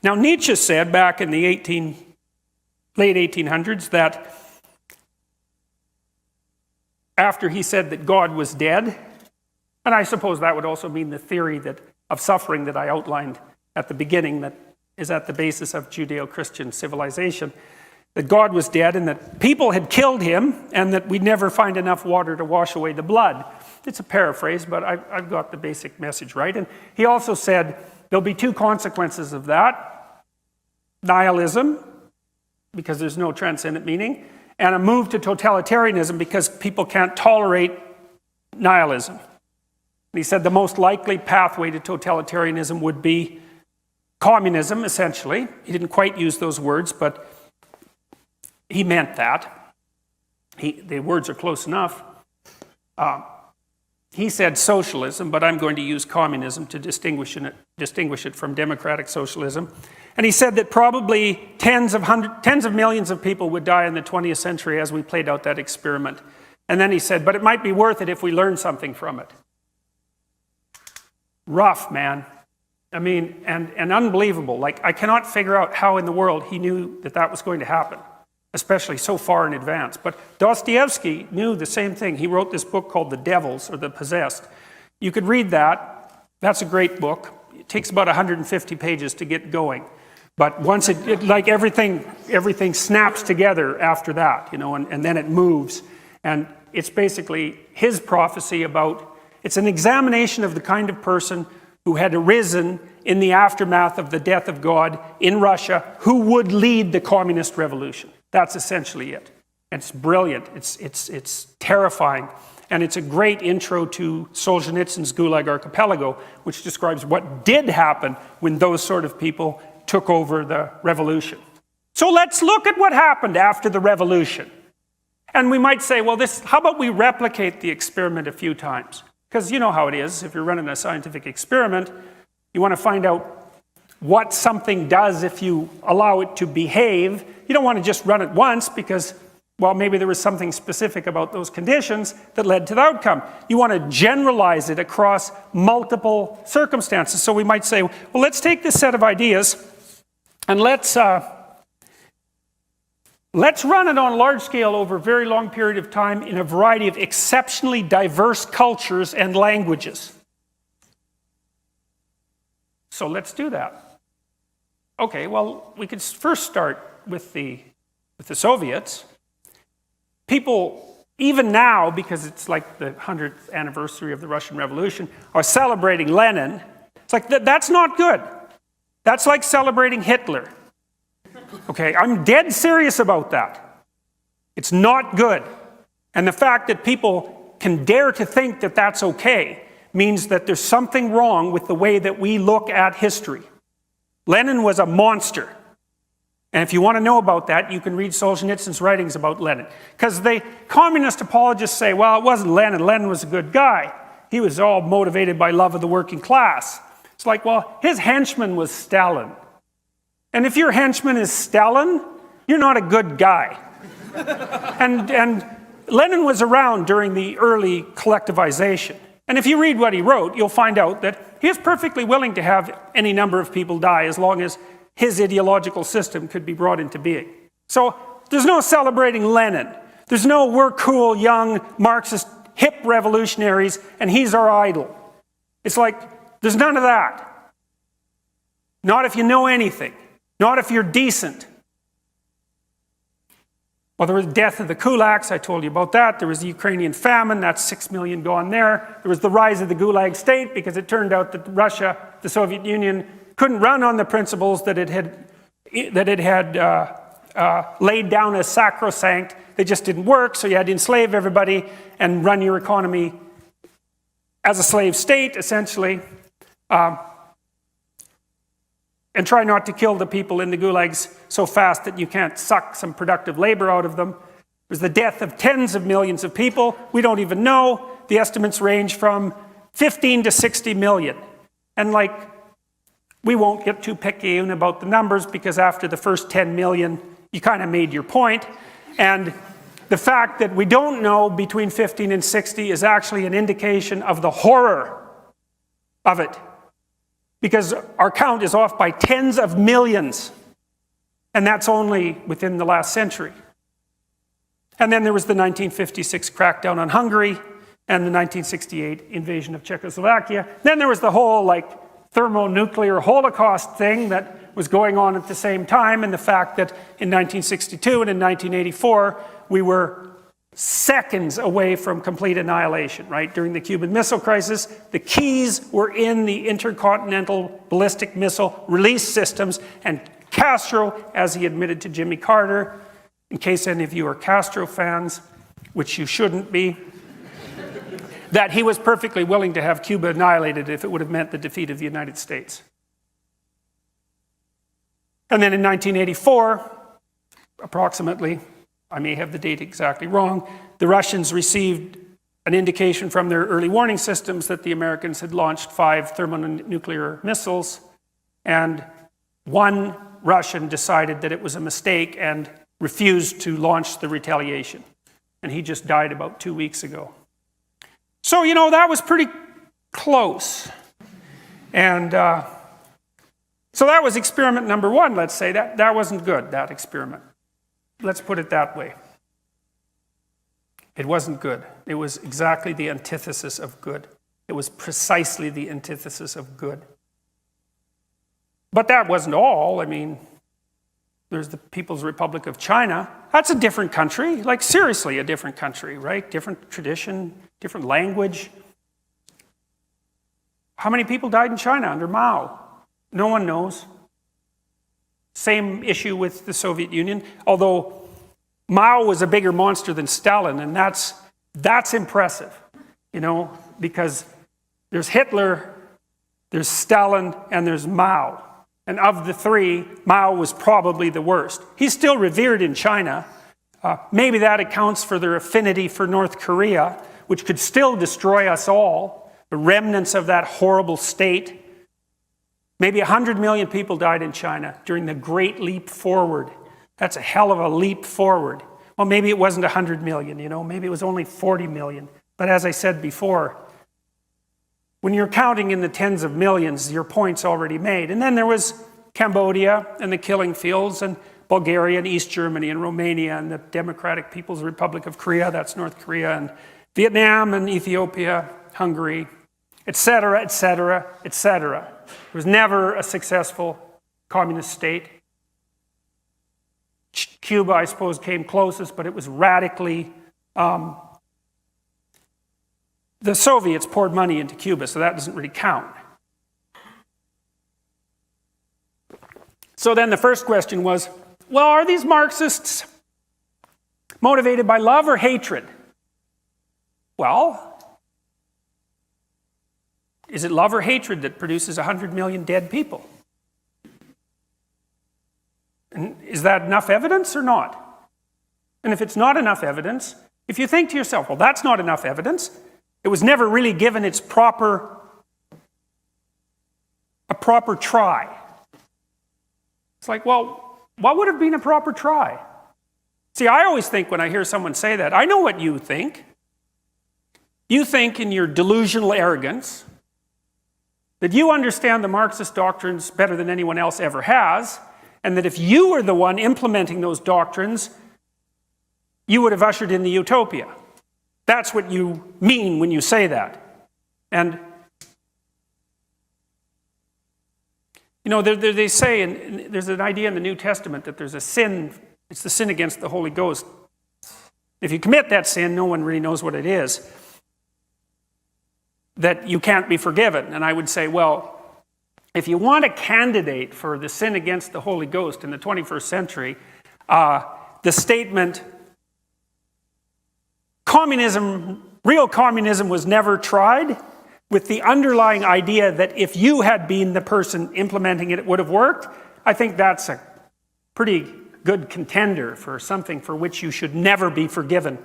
Now, Nietzsche said back in the late 1800s that after he said that God was dead, and I suppose that would also mean the theory of suffering that I outlined at the beginning that is at the basis of Judeo-Christian civilization, that God was dead and that people had killed him and that we'd never find enough water to wash away the blood. It's a paraphrase, but I've got the basic message right. And he also said there'll be two consequences of that: nihilism, because there's no transcendent meaning, and a move to totalitarianism because people can't tolerate nihilism. And he said the most likely pathway to totalitarianism would be communism, essentially. He didn't quite use those words, but he meant that. The words are close enough. He said socialism, but I'm going to use communism to distinguish it from democratic socialism. And he said that probably tens of millions of people would die in the 20th century as we played out that experiment. And then he said, but it might be worth it if we learn something from it. Rough, man. I mean, and unbelievable. Like, I cannot figure out how in the world he knew that that was going to happen, especially so far in advance. But Dostoevsky knew the same thing. He wrote this book called The Devils, or The Possessed. You could read that. That's a great book. It takes about 150 pages to get going. But once it like everything snaps together after that, you know, and then it moves. And it's basically his prophecy about, it's an examination of the kind of person who had arisen in the aftermath of the death of God in Russia, who would lead the communist revolution. That's essentially it. It's brilliant. It's terrifying. And it's a great intro to Solzhenitsyn's Gulag Archipelago, which describes what did happen when those sort of people took over the revolution. So let's look at what happened after the revolution. And we might say, well, how about we replicate the experiment a few times? Because you know how it is. If you're running a scientific experiment, you want to find out what something does if you allow it to behave. You don't want to just run it once because, well, maybe there was something specific about those conditions that led to the outcome. You want to generalize it across multiple circumstances. So we might say, well, let's take this set of ideas and let's run it on a large scale over a very long period of time in a variety of exceptionally diverse cultures and languages. So let's do that. Okay, well, we could first start with the Soviets. People, even now, because it's like the 100th anniversary of the Russian Revolution, are celebrating Lenin. It's like, that's not good. That's like celebrating Hitler. Okay, I'm dead serious about that. It's not good. And the fact that people can dare to think that that's okay means that there's something wrong with the way that we look at history. Lenin was a monster. And if you want to know about that, you can read Solzhenitsyn's writings about Lenin. Because the communist apologists say, well, it wasn't Lenin. Lenin was a good guy. He was all motivated by love of the working class. It's like, well, his henchman was Stalin. And if your henchman is Stalin, you're not a good guy. and Lenin was around during the early collectivization. And if you read what he wrote, you'll find out that he was perfectly willing to have any number of people die as long as his ideological system could be brought into being. So there's no celebrating Lenin. There's no we're cool, young, Marxist, hip revolutionaries, and he's our idol. It's like, there's none of that. Not if you know anything. Not if you're decent. Well, there was the death of the kulaks, I told you about that. There was the Ukrainian famine, that's 6 million gone there. There was the rise of the Gulag state because it turned out that Russia, the Soviet Union, couldn't run on the principles that it had laid down as sacrosanct. They just didn't work, so you had to enslave everybody and run your economy as a slave state, essentially. And try not to kill the people in the gulags so fast that you can't suck some productive labor out of them. There's the death of tens of millions of people. We don't even know. The estimates range from 15 to 60 million. And like, we won't get too picky about the numbers because after the first 10 million, you kind of made your point. And the fact that we don't know between 15 and 60 is actually an indication of the horror of it. because our count is off by tens of millions. And that's only within the last century. And then there was the 1956 crackdown on Hungary and the 1968 invasion of Czechoslovakia. Then there was the whole thermonuclear Holocaust thing that was going on at the same time, and the fact that in 1962 and in 1984 we were seconds away from complete annihilation, right? During the Cuban Missile Crisis, the keys were in the intercontinental ballistic missile release systems, and Castro, as he admitted to Jimmy Carter, in case any of you are Castro fans, which you shouldn't be, that he was perfectly willing to have Cuba annihilated if it would have meant the defeat of the United States. And then in 1984, approximately, I may have the date exactly wrong, the Russians received an indication from their early warning systems that the Americans had launched 5 thermonuclear missiles, and one Russian decided that it was a mistake and refused to launch the retaliation. And he just died about 2 weeks ago. So, that was pretty close. And so that was experiment number 1, let's say. That wasn't good, that experiment. Let's put it that way. It wasn't good. It was exactly the antithesis of good. It was precisely the antithesis of good. But that wasn't all. I mean, there's the People's Republic of China. That's a different country. Seriously, a different country, right? Different tradition, different language. How many people died in China under Mao? No one knows. Same issue with the Soviet Union, although Mao was a bigger monster than Stalin, and that's impressive, because there's Hitler, there's Stalin, and there's Mao. And of the 3, Mao was probably the worst. He's still revered in China. Maybe that accounts for their affinity for North Korea, which could still destroy us all, the remnants of that horrible state. Maybe 100 million people died in China during the Great Leap Forward. That's a hell of a leap forward. Well, maybe it wasn't 100 million, maybe it was only 40 million. But as I said before, when you're counting in the tens of millions, your point's already made. And then there was Cambodia and the killing fields, and Bulgaria and East Germany and Romania and the Democratic People's Republic of Korea, that's North Korea, and Vietnam and Ethiopia, Hungary, etc., etc., etc. It was never a successful communist state. Cuba, I suppose, came closest, but it was radically... the Soviets poured money into Cuba, so that doesn't really count. So then the first question was, well, are these Marxists motivated by love or hatred? Well, is it love or hatred that produces 100 million dead people? And is that enough evidence or not? And if it's not enough evidence, if you think to yourself, well, that's not enough evidence, it was never really given a proper try. It's like, well, what would have been a proper try? See, I always think when I hear someone say that, I know what you think. You think in your delusional arrogance that you understand the Marxist doctrines better than anyone else ever has, and that if you were the one implementing those doctrines, you would have ushered in the utopia. That's what you mean when you say that. And, they say, and there's an idea in the New Testament that there's a sin, it's the sin against the Holy Ghost. If you commit that sin, no one really knows what it is, that you can't be forgiven. And I would say, well, if you want a candidate for the sin against the Holy Ghost in the 21st century, the statement, real communism was never tried, with the underlying idea that if you had been the person implementing it, it would have worked, I think that's a pretty good contender for something for which you should never be forgiven.